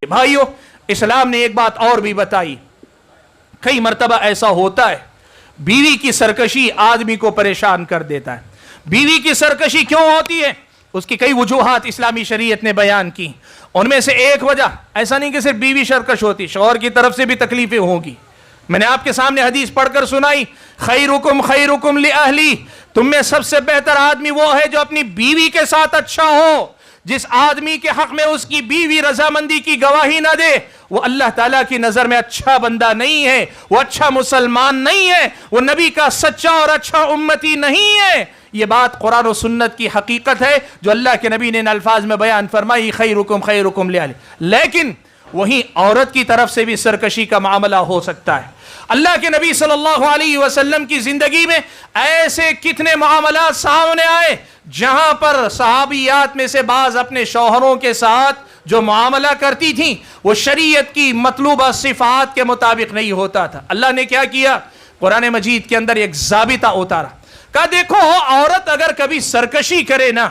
بھائیو اسلام نے ایک بات اور بھی بتائی، کئی مرتبہ ایسا ہوتا ہے بیوی کی سرکشی آدمی کو پریشان کر دیتا ہے۔ بیوی کی سرکشی کیوں ہوتی ہے؟ اس کی کئی وجوہات اسلامی شریعت نے بیان کی، ان میں سے ایک وجہ ایسا نہیں کہ صرف بیوی سرکش ہوتی، شوہر کی طرف سے بھی تکلیفیں ہوں گی۔ میں نے آپ کے سامنے حدیث پڑھ کر سنائی، خیرکم خیرکم لأہلی، تم میں سب سے بہتر آدمی وہ ہے جو اپنی بیوی کے ساتھ اچھا ہو۔ جس آدمی کے حق میں اس کی بیوی رضامندی کی گواہی نہ دے وہ اللہ تعالیٰ کی نظر میں اچھا بندہ نہیں ہے، وہ اچھا مسلمان نہیں ہے، وہ نبی کا سچا اور اچھا امتی نہیں ہے۔ یہ بات قرآن و سنت کی حقیقت ہے جو اللہ کے نبی نے ان الفاظ میں بیان فرمائی، خیرکم خیرکم لأہلی۔ لیکن وہیں عورت کی طرف سے بھی سرکشی کا معاملہ ہو سکتا ہے۔ اللہ کے نبی صلی اللہ علیہ وسلم کی زندگی میں ایسے کتنے معاملات سامنے آئے جہاں پر صحابیات میں سے بعض اپنے شوہروں کے ساتھ جو معاملہ کرتی تھیں وہ شریعت کی مطلوبہ صفات کے مطابق نہیں ہوتا تھا۔ اللہ نے کیا کیا؟ قرآن مجید کے اندر ایک ضابطہ اتارا، کہا دیکھو عورت اگر کبھی سرکشی کرے نا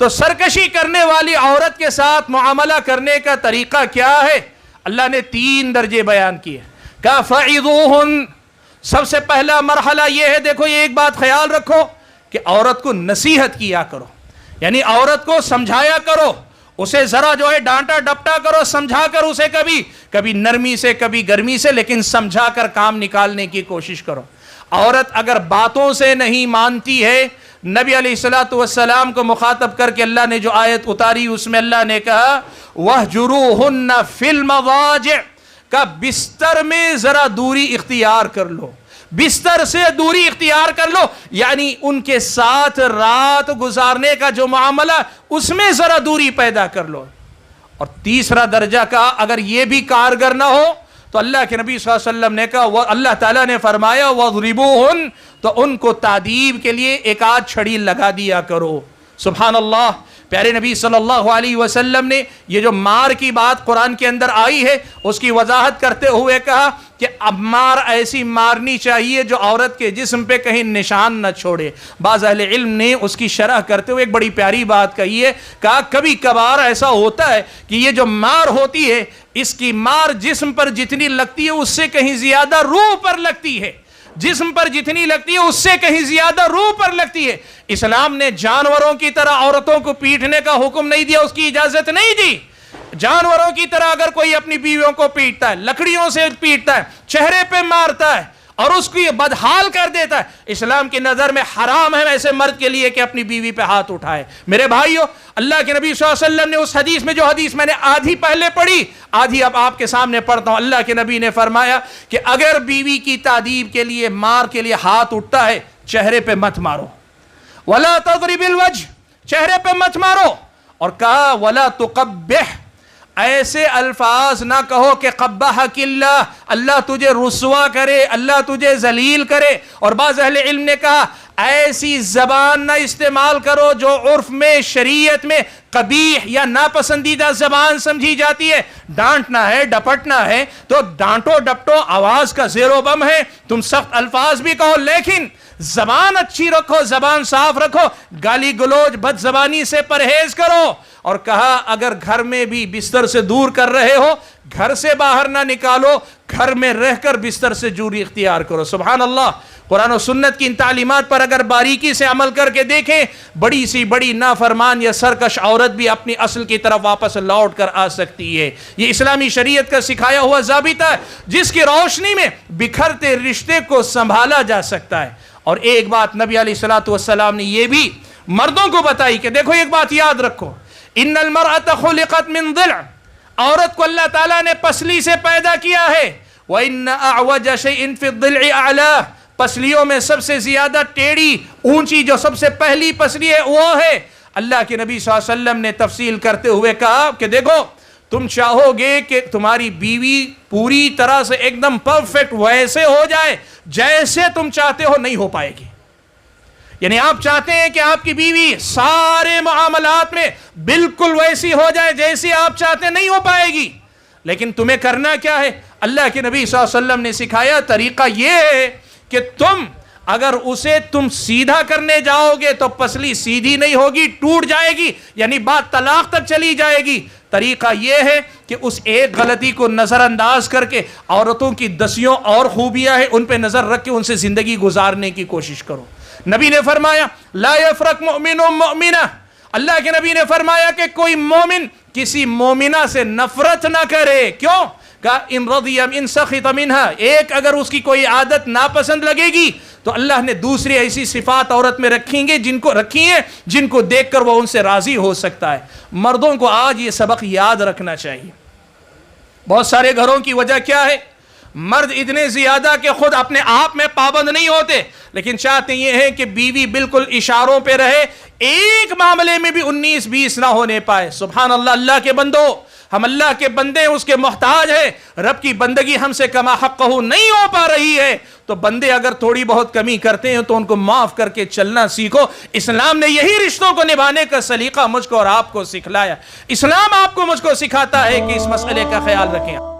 تو سرکشی کرنے والی عورت کے ساتھ معاملہ کرنے کا طریقہ کیا ہے؟ اللہ نے 3 درجے بیان کیے۔ کہا فَعِظُوهُنْ، سب سے پہلا مرحلہ یہ ہے، دیکھو یہ ایک بات خیال رکھو کہ عورت کو نصیحت کیا کرو، یعنی عورت کو سمجھایا کرو، اسے ذرا جو ہے ڈانٹا ڈپٹا کرو، سمجھا کر اسے کبھی نرمی سے کبھی گرمی سے لیکن سمجھا کر کام نکالنے کی کوشش کرو۔ عورت اگر باتوں سے نہیں مانتی ہے، نبی علیہ السلام کو مخاطب کر کے اللہ نے جو آیت اتاری اس میں اللہ نے کہا وَاهْجُرُوهُنَّ فِي الْمَضَاجِعِ، کہ بستر میں ذرا دوری اختیار کر لو، بستر سے دوری اختیار کر لو، یعنی ان کے ساتھ رات گزارنے کا جو معاملہ اس میں ذرا دوری پیدا کر لو۔ اور تیسرا درجہ کا اگر یہ بھی کارگر نہ ہو تو اللہ کے نبی صلی اللہ علیہ وسلم نے کہا اللہ تعالیٰ نے فرمایا وَاضْرِبُوهُنْ، تو ان کو تعذیب کے لیے ایک آدھ چھڑی لگا دیا کرو۔ سبحان اللہ، پیارے نبی صلی اللہ علیہ وسلم نے یہ جو مار کی بات قرآن کے اندر آئی ہے اس کی وضاحت کرتے ہوئے کہا کہ اب مار ایسی مارنی چاہیے جو عورت کے جسم پہ کہیں نشان نہ چھوڑے۔ بعض اہل علم نے اس کی شرح کرتے ہوئے ایک بڑی پیاری بات کہی ہے، کہا کبھی کبھار ایسا ہوتا ہے کہ یہ جو مار ہوتی ہے اس کی مار جسم پر جتنی لگتی ہے اس سے کہیں زیادہ روح پر لگتی ہے، جسم پر جتنی لگتی ہے اس سے کہیں زیادہ روح پر لگتی ہے۔ اسلام نے جانوروں کی طرح عورتوں کو پیٹنے کا حکم نہیں دیا، اس کی اجازت نہیں دی۔ جانوروں کی طرح اگر کوئی اپنی بیویوں کو پیٹتا ہے، لکڑیوں سے پیٹتا ہے، چہرے پہ مارتا ہے اور اس کو یہ بدحال کر دیتا ہے، اسلام کی نظر میں حرام ہے ایسے مرد کے لیے کہ اپنی بیوی پہ ہاتھ اٹھائے۔ میرے بھائیو، اللہ کے نبی صلی اللہ علیہ وسلم نے اس حدیث میں، جو حدیث میں نے آدھی پہلے پڑھی آدھی اب آپ کے سامنے پڑھتا ہوں، اللہ کے نبی نے فرمایا کہ اگر بیوی کی تعذیب کے لیے، مار کے لیے ہاتھ اٹھتا ہے، چہرے پہ مت مارو، وَلَا تَضْرِبِ الْوَجْهِ، چہرے پہ مت مارو، اور کہا وَلَا تُقَبِّحْ، ایسے الفاظ نہ کہو کہ قبحک اللہ، اللہ تجھے رسوا کرے، اللہ تجھے ذلیل کرے۔ اور بعض اہل علم نے کہا ایسی زبان نہ استعمال کرو جو عرف میں، شریعت میں قبیح یا ناپسندیدہ زبان سمجھی جاتی ہے۔ ڈانٹنا ہے، ڈپٹنا ہے تو ڈانٹو ڈپٹو، آواز کا زیر و بم ہے، تم سخت الفاظ بھی کہو لیکن زبان اچھی رکھو، زبان صاف رکھو، گالی گلوچ بد زبانی سے پرہیز کرو۔ اور کہا اگر گھر میں بھی بستر سے دور کر رہے ہو، گھر سے باہر نہ نکالو، گھر میں رہ کر بستر سے دوری اختیار کرو۔ سبحان اللہ، قرآن و سنت کی ان تعلیمات پر اگر باریکی سے عمل کر کے دیکھیں، بڑی سی بڑی نافرمان یا سرکش عورت بھی اپنی اصل کی طرف واپس لوٹ کر آ سکتی ہے۔ یہ اسلامی شریعت کا سکھایا ہوا ضابطہ ہے جس کی روشنی میں بکھرتے رشتے کو سنبھالا جا سکتا ہے۔ اور ایک بات نبی علیہ السلام نے یہ بھی مردوں کو بتائی کہ دیکھو ایک بات یاد رکھو، ان المرأة خلقت من ضلع، عورت کو اللہ تعالیٰ نے پسلی سے پیدا کیا ہے، وَإِنَّ أَعْوَجَ شَيْءٍ فِي الضِّلْعِ أَعْلَاهُ، پسلیوں میں سب سے زیادہ ٹیڑھی اونچی جو سب سے پہلی پسلی ہے وہ ہے۔ اللہ کے نبی صلی اللہ علیہ وسلم نے تفصیل کرتے ہوئے کہا کہ دیکھو تم چاہو گے کہ تمہاری بیوی پوری طرح سے ایک دم پرفیکٹ ویسے ہو جائے جیسے تم چاہتے ہو، نہیں ہو پائے گی۔ یعنی آپ چاہتے ہیں کہ آپ کی بیوی سارے معاملات میں بالکل ویسی ہو جائے جیسی آپ چاہتے ہیں، نہیں ہو پائے گی۔ لیکن تمہیں کرنا کیا ہے؟ اللہ کے نبی صلی اللہ علیہ وسلم نے سکھایا طریقہ یہ ہے کہ تم اگر اسے تم سیدھا کرنے جاؤ گے تو پسلی سیدھی نہیں ہوگی، ٹوٹ جائے گی، یعنی بات طلاق تک چلی جائے گی۔ طریقہ یہ ہے کہ اس ایک غلطی کو نظر انداز کر کے عورتوں کی 10 اور خوبیاں ہیں ان پہ نظر رکھ کے ان سے زندگی گزارنے کی کوشش کرو. نبی نے فرمایا لا یفرق مؤمن مؤمنہ، اللہ کے نبی نے فرمایا کہ کوئی مومن کسی مومنہ سے نفرت نہ کرے. کیوں؟ کہ ان رضی ان سخط منہا، ایک اگر اس کی کوئی عادت ناپسند لگے گی تو اللہ نے دوسری ایسی صفات عورت میں رکھی ہیں جن کو دیکھ کر وہ ان سے راضی ہو سکتا ہے. مردوں کو آج یہ سبق یاد رکھنا چاہیے. بہت سارے گھروں کی وجہ کیا ہے؟ مرد اتنے زیادہ کہ خود اپنے آپ میں پابند نہیں ہوتے، لیکن چاہتے یہ ہے کہ بیوی بالکل اشاروں پہ رہے، ایک معاملے میں بھی 19-20 نہ ہونے پائے. سبحان اللہ. اللہ کے بندو، ہم اللہ کے بندے ہیں، اس کے محتاج ہیں. رب کی بندگی ہم سے کما حقہ نہیں ہو پا رہی ہے تو بندے اگر تھوڑی بہت کمی کرتے ہیں تو ان کو معاف کر کے چلنا سیکھو. اسلام نے یہی رشتوں کو نبھانے کا سلیقہ مجھ کو اور آپ کو سکھلایا. اسلام آپ کو مجھ کو سکھاتا ہے کہ اس مسئلے کا خیال رکھیں.